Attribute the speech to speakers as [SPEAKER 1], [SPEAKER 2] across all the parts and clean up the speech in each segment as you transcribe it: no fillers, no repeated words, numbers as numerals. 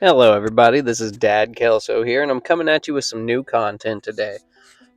[SPEAKER 1] Hello, everybody. This is Dad Kelso here, and I'm coming at you with some new content today.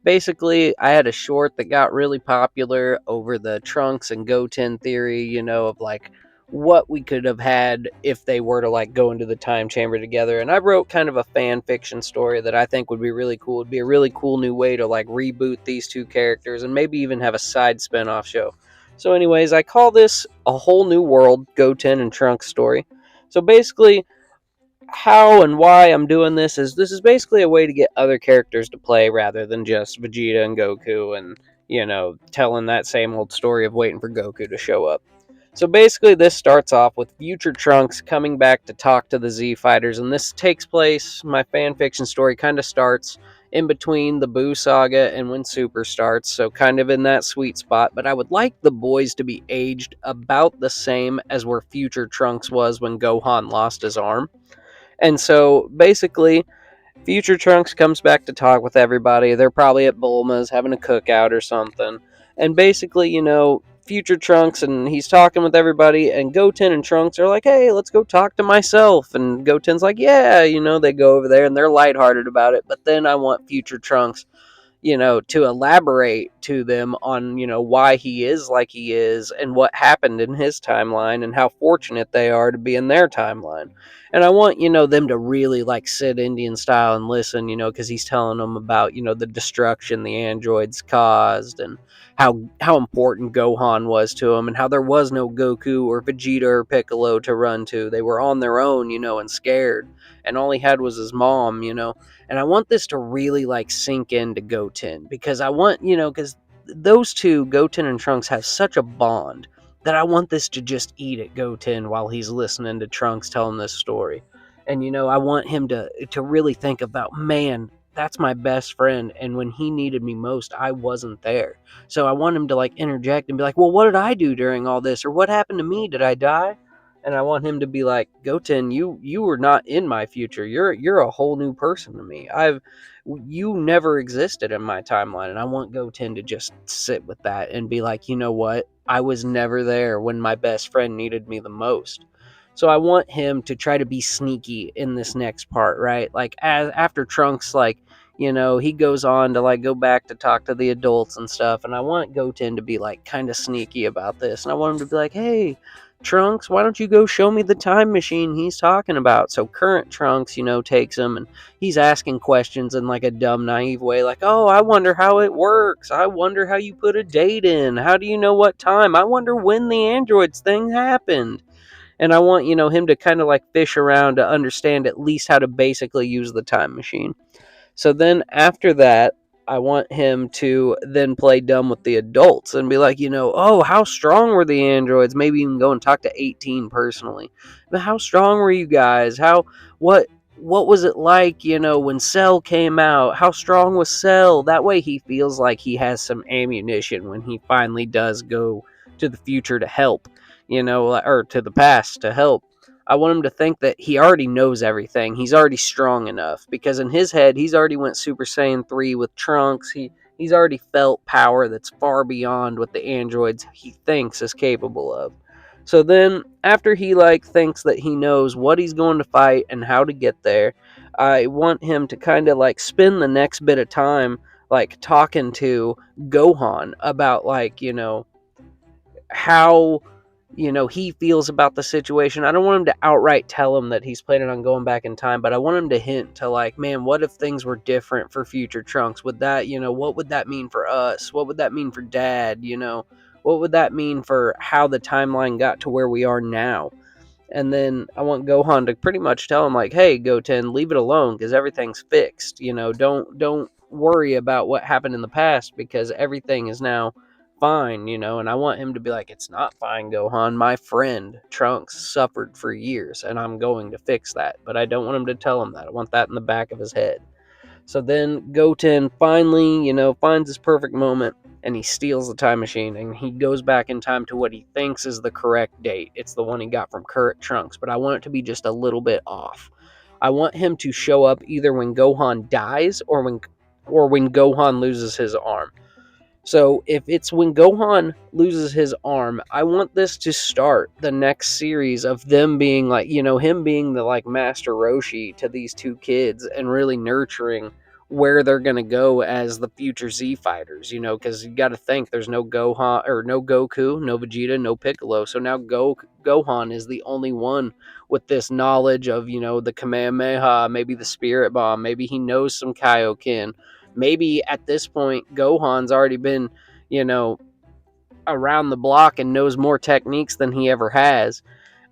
[SPEAKER 1] Basically, I had a short that got really popular over the Trunks and Goten theory, of like what we could have had if they were to like go into the time chamber together. And I wrote kind of a fan fiction story that I think would be really cool. It'd be a really cool new way to like reboot these two characters and maybe even have a side spin-off show. So, anyways, I call this A Whole New World Goten and Trunks story. So basically, how and why I'm doing this is basically a way to get other characters to play rather than just Vegeta and Goku and telling that same old story of waiting for Goku to show up. So basically this starts off with future Trunks coming back to talk to the Z fighters, and this takes place, my fanfiction story kind of starts in between the Buu saga and when Super starts, so kind of in that sweet spot, but I would like the boys to be aged about the same as where future Trunks was when Gohan lost his arm. And so basically, Future Trunks comes back to talk with everybody. They're probably at Bulma's having a cookout or something. And basically, Future Trunks and he's talking with everybody, and Goten and Trunks are like, hey, let's go talk to myself. And Goten's like, yeah, they go over there and they're lighthearted about it. But then I want Future Trunks to elaborate to them on, why he is like he is and what happened in his timeline and how fortunate they are to be in their timeline. And I want, them to really like sit Indian style and listen, because he's telling them about, the destruction the androids caused and how important Gohan was to him and how there was no Goku or Vegeta or Piccolo to run to. They were on their own, and scared. And all he had was his mom, and I want this to really like sink into Goten because I want, because those two, Goten and Trunks, have such a bond that I want this to just eat at Goten while he's listening to Trunks tell him this story. And I want him to really think about, man, that's my best friend, and when he needed me most, I wasn't there. So I want him to like interject and be like, well, what did I do during all this, or what happened to me? Did I die? And I want him to be like, Goten, you were not in my future. You're a whole new person to me. You never existed in my timeline, and I want Goten to just sit with that and be like, you know what? I was never there when my best friend needed me the most. So I want him to try to be sneaky in this next part, right? Like as after Trunks, like he goes on to like go back to talk to the adults and stuff, and I want Goten to be like kind of sneaky about this, and I want him to be like, hey, Trunks, why don't you go show me the time machine he's talking about? So current Trunks, takes him and he's asking questions in like a dumb, naive way, like, oh, I wonder how it works. I wonder how you put a date in. How do you know what time? I wonder when the androids thing happened. And I want, him to kind of like fish around to understand at least how to basically use the time machine. So then after that, I want him to then play dumb with the adults and be like, oh, how strong were the androids? Maybe even go and talk to 18 personally. But how strong were you guys? What was it like, when Cell came out? How strong was Cell? That way he feels like he has some ammunition when he finally does go to the future to help, or to the past to help. I want him to think that he already knows everything. He's already strong enough because in his head, he's already went Super Saiyan 3 with Trunks. He's already felt power that's far beyond what the androids he thinks is capable of. So then after he like thinks that he knows what he's going to fight and how to get there, I want him to kind of like spend the next bit of time like talking to Gohan about like, how he feels about the situation. I don't want him to outright tell him that he's planning on going back in time, but I want him to hint to like, man, what if things were different for future Trunks? Would that, what would that mean for us? What would that mean for Dad? What would that mean for how the timeline got to where we are now? And then I want Gohan to pretty much tell him like, hey, Goten, leave it alone because everything's fixed. Don't worry about what happened in the past because everything is now fine, and I want him to be like, it's not fine, Gohan. My friend Trunks suffered for years and I'm going to fix that. But I don't want him to tell him that. I want that in the back of his head. So then Goten finally, finds his perfect moment and he steals the time machine and he goes back in time to what he thinks is the correct date. It's the one he got from current Trunks, but I want it to be just a little bit off. I want him to show up either when Gohan dies or when Gohan loses his arm. So if it's when Gohan loses his arm, I want this to start the next series of them being like, him being the like master Roshi to these two kids and really nurturing where they're going to go as the future Z fighters, because you got to think there's no Gohan or no Goku, no Vegeta, no Piccolo. So now Gohan is the only one with this knowledge of, the Kamehameha, maybe the Spirit Bomb, maybe he knows some Kaioken. Maybe at this point, Gohan's already been, you know, around the block and knows more techniques than he ever has.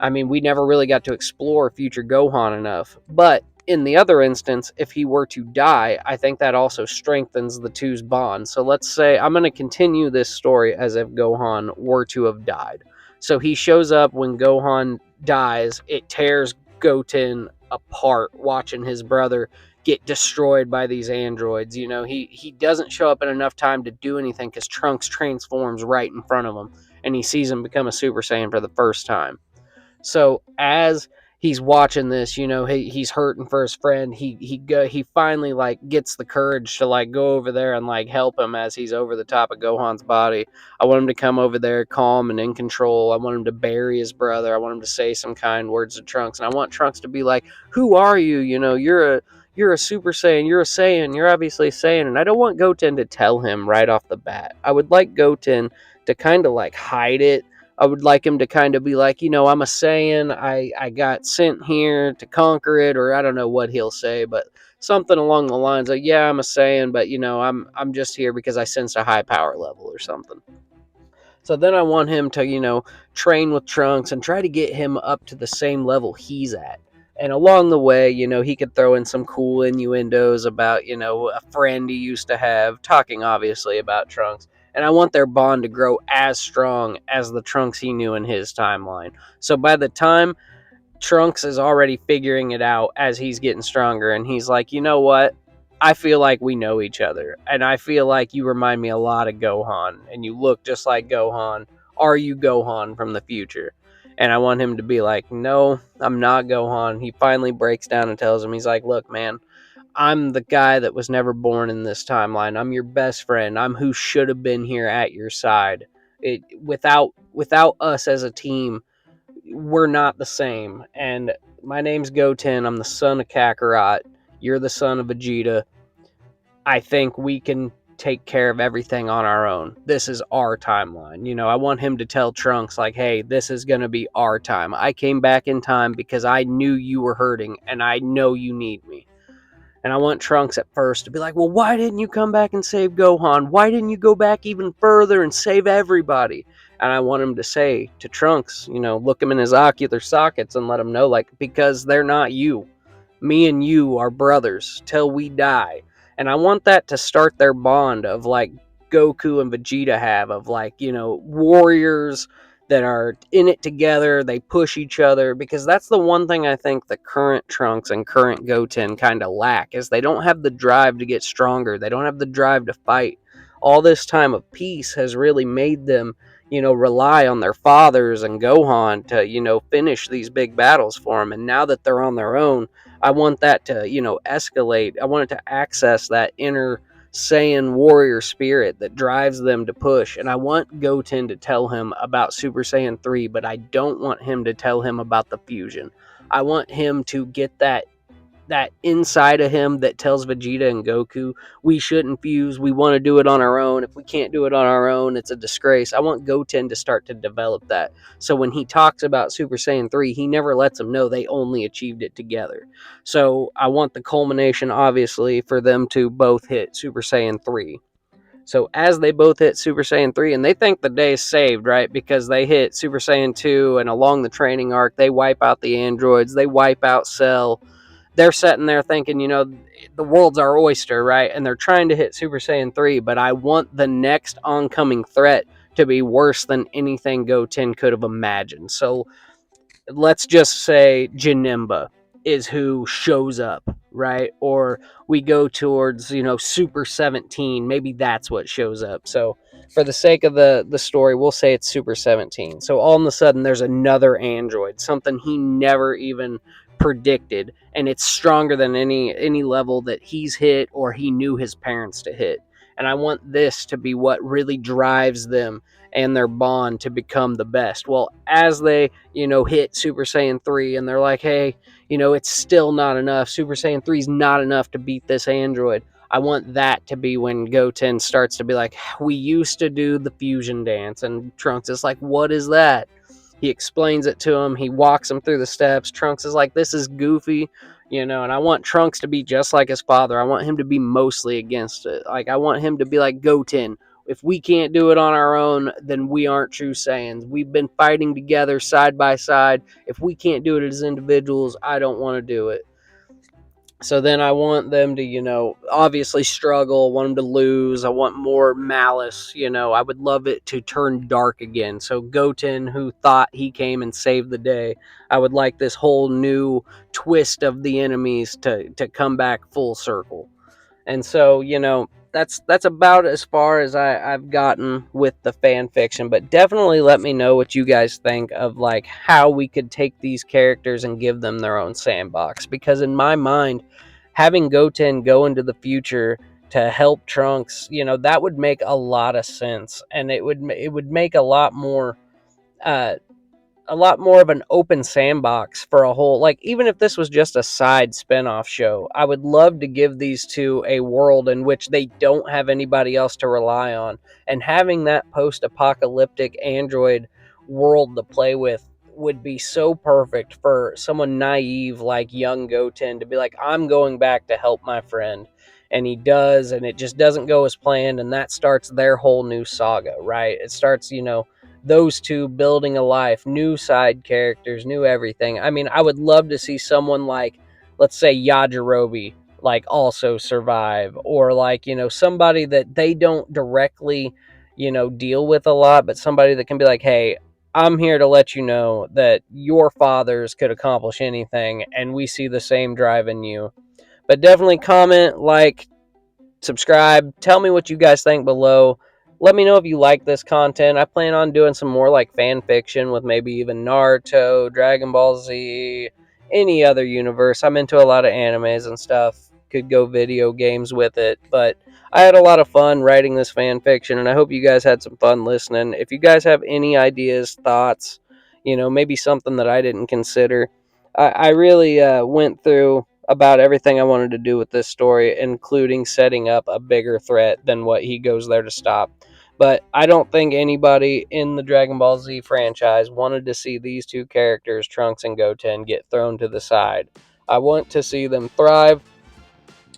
[SPEAKER 1] I mean, we never really got to explore future Gohan enough. But in the other instance, if he were to die, I think that also strengthens the two's bond. So let's say I'm going to continue this story as if Gohan were to have died. So he shows up when Gohan dies, it tears Goten apart watching his brother get destroyed by these androids. He doesn't show up in enough time to do anything because Trunks transforms right in front of him and he sees him become a Super Saiyan for the first time. So as he's watching this, he's hurting for his friend. He finally like gets the courage to like go over there and like help him as he's over the top of Gohan's body. I want him to come over there calm and in control. I want him to bury his brother. I want him to say some kind words to Trunks, and I want Trunks to be like, "Who are you? You're a Super Saiyan. You're a Saiyan. You're obviously a Saiyan." And I don't want Goten to tell him right off the bat. I would like Goten to kind of like hide it. I would like him to kind of be like, I'm a Saiyan. I got sent here to conquer it, or I don't know what he'll say, but something along the lines of, yeah, I'm a Saiyan, but I'm just here because I sensed a high power level or something. So then I want him to, train with Trunks and try to get him up to the same level he's at. And along the way, he could throw in some cool innuendos about, a friend he used to have, talking obviously about Trunks. And I want their bond to grow as strong as the Trunks he knew in his timeline. So by the time Trunks is already figuring it out as he's getting stronger, and he's like, you know what? I feel like we know each other, and I feel like you remind me a lot of Gohan, and you look just like Gohan. Are you Gohan from the future? And I want him to be like, no, I'm not Gohan. He finally breaks down and tells him, he's like, look, man, I'm the guy that was never born in this timeline. I'm your best friend. I'm who should have been here at your side. Without us as a team, we're not the same. And my name's Goten. I'm the son of Kakarot. You're the son of Vegeta. I think we can take care of everything on our own. This is our timeline. I want him to tell Trunks, like, hey, this is going to be our time. I came back in time because I knew you were hurting and I know you need me. And I want Trunks at first to be like, well, why didn't you come back and save Gohan? Why didn't you go back even further and save everybody? And I want him to say to Trunks, look him in his ocular sockets and let him know, like, because they're not you. Me and you are brothers till we die. And I want that to start their bond of like Goku and Vegeta have, of like, warriors that are in it together. They push each other, because that's the one thing I think the current Trunks and current Goten kind of lack, is they don't have the drive to get stronger. They don't have the drive to fight. All this time of peace has really made them, rely on their fathers and Gohan to, finish these big battles for them. And now that they're on their own, I want that to, escalate. I want it to access that inner Saiyan warrior spirit that drives them to push. And I want Goten to tell him about Super Saiyan 3, but I don't want him to tell him about the fusion. I want him to get that inside of him that tells Vegeta and Goku, we shouldn't fuse, we want to do it on our own. If we can't do it on our own, it's a disgrace. I want Goten to start to develop that. So when he talks about Super Saiyan 3, he never lets them know they only achieved it together. So I want the culmination, obviously, for them to both hit Super Saiyan 3. So as they both hit Super Saiyan 3, and they think the day is saved, right? Because they hit Super Saiyan 2, and along the training arc, they wipe out the androids, they wipe out Cell. They're sitting there thinking, the world's our oyster, right? And they're trying to hit Super Saiyan 3, but I want the next oncoming threat to be worse than anything Goten could have imagined. So let's just say Janemba is who shows up, right? Or we go towards, Super 17. Maybe that's what shows up. So for the sake of the story, we'll say it's Super 17. So all of a sudden there's another android, something he never even predicted, and it's stronger than any level that he's hit or he knew his parents to hit. And I want this to be what really drives them and their bond to become the best. Well, as they, hit Super Saiyan 3 and they're like, hey, it's still not enough. Super Saiyan 3 is not enough to beat this android. I want that to be when Goten starts to be like, we used to do the fusion dance. And Trunks is like, what is that? He explains it to him. He walks him through the steps. Trunks is like, this is goofy, and I want Trunks to be just like his father. I want him to be mostly against it. Like, I want him to be like Goten. If we can't do it on our own, then we aren't true Saiyans. We've been fighting together side by side. If we can't do it as individuals, I don't want to do it. So then I want them to, obviously struggle, want them to lose. I want more malice, I would love it to turn dark again. So Goten, who thought he came and saved the day, I would like this whole new twist of the enemies to come back full circle. And so, that's about as far as I've gotten with the fan fiction. But definitely let me know what you guys think of like how we could take these characters and give them their own sandbox. Because in my mind, having Goten go into the future to help Trunks, that would make a lot of sense, and it would make uh, a lot more of an open sandbox for a whole, like, even if this was just a side spin-off show, I would love to give these two a world in which they don't have anybody else to rely on, and having that post-apocalyptic android world to play with would be so perfect for someone naive like young Goten to be like, I'm going back to help my friend. And he does, and it just doesn't go as planned, and that starts their whole new saga, right? It starts, those two building a life, new side characters, new everything. I mean, I would love to see someone like, let's say, Yajirobe, like, also survive, or like, somebody that they don't directly, deal with a lot, but somebody that can be like, hey, I'm here to let you know that your fathers could accomplish anything, and we see the same drive in you. But definitely comment, like, subscribe. Tell me what you guys think below. Let me know if you like this content. I plan on doing some more like fan fiction with maybe even Naruto, Dragon Ball Z, any other universe. I'm into a lot of animes and stuff. Could go video games with it, but I had a lot of fun writing this fan fiction, and I hope you guys had some fun listening. If you guys have any ideas, thoughts, maybe something that I didn't consider, I really went through about everything I wanted to do with this story, including setting up a bigger threat than what he goes there to stop. But I don't think anybody in the Dragon Ball Z franchise wanted to see these two characters, Trunks and Goten, get thrown to the side. I want to see them thrive,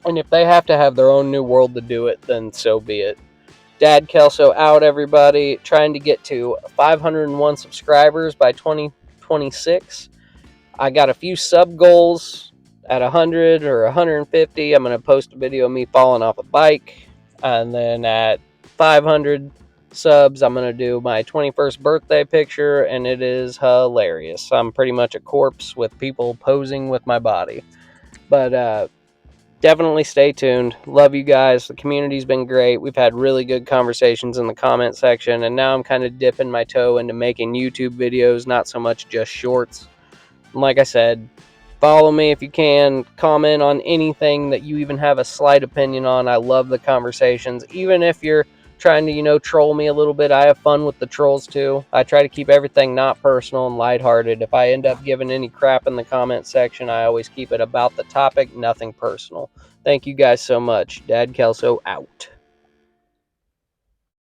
[SPEAKER 1] and if they have to have their own new world to do it, then so be it. Dad Kelso out, everybody. Trying to get to 501 subscribers by 2026. I got a few sub goals. At 100 or 150, I'm going to post a video of me falling off a bike. And then at 500 subs, I'm going to do my 21st birthday picture, and it is hilarious. I'm pretty much a corpse with people posing with my body. But definitely stay tuned. Love you guys. The community's been great. We've had really good conversations in the comment section, and now I'm kind of dipping my toe into making YouTube videos, not so much just shorts. Like I said, follow me if you can. Comment on anything that you even have a slight opinion on. I love the conversations. Even if you're trying to, troll me a little bit, I have fun with the trolls too. I try to keep everything not personal and lighthearted. If I end up giving any crap in the comment section, I always keep it about the topic, nothing personal. Thank you guys so much. Dad Kelso out.